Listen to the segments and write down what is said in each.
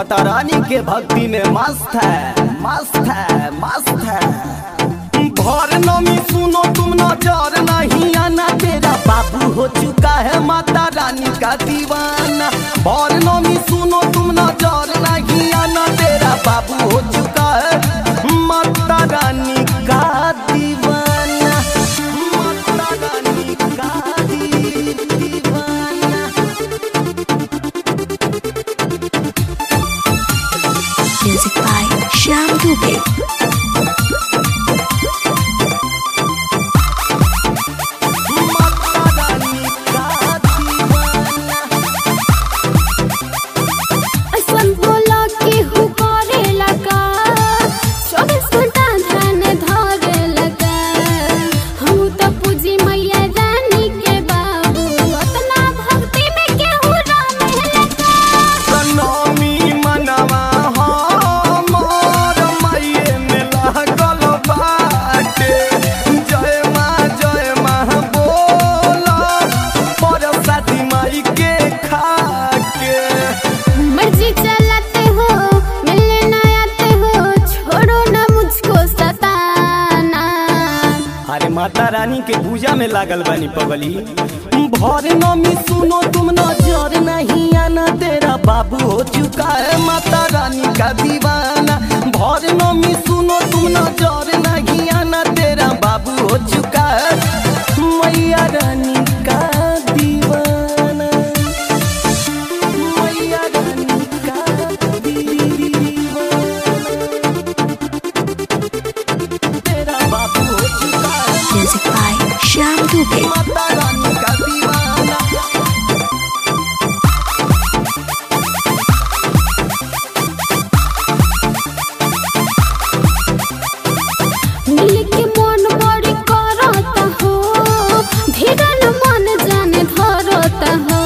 माता रानी के भक्ति में मस्त है, मस्त है, मस्त है। भर नमी सुनो तुम नजर नहीं आना, तेरा बाबू हो चुका है माता रानी का दीवाना। भर नमी सुनो तुम नजर नहीं आना, तेरा बाबू हो चुका है माता रानी का दीवाना, माता रानी का दीवाना। Music by Shyam Dubey. Mata Rani के पूजा में लागल बनी पगली। भर नमी सुनो तुम नजर नहीं आना, तेरा बाबू हो चुका है माता रानी का दीवाना। भर नमी सुनो तुम नजर नहीं आना, तेरा बाबू हो चुका है मैया रानी का दीवाना, मैया रानी का दीवाना। तेरा बाबू हो चुका है। Music by Shyam Dubey. Mata Rani का दीवाना। मिल के मन बड़ी करता हो, धीरन मन जाने धरता हो।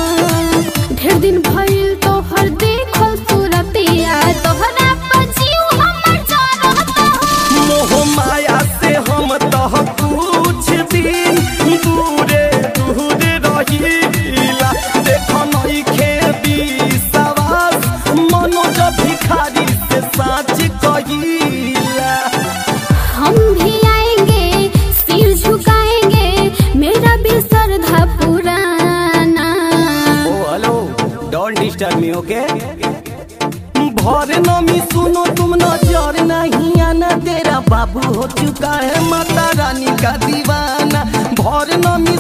ढेर दिन भइल तोहर देखल सूरतिया, तोहरा पजीव हमर जरता हो। मोह माया से हम तह कुछ दिन दूरे दूरे रहीला। देखो नइखे विश्वास मनोज भिखारी से साच कहिला। हम भी आएंगे सिर झुकाएंगे, मेरा भी श्रद्धा पुराना। ओ हेलो, डोंट डिस्टर्ब मी, ओके। भर नमी सुनो तुम नजर नहीं आना, तेरा बाबू हो चुका है माता रानी का दीवाना। भर नमी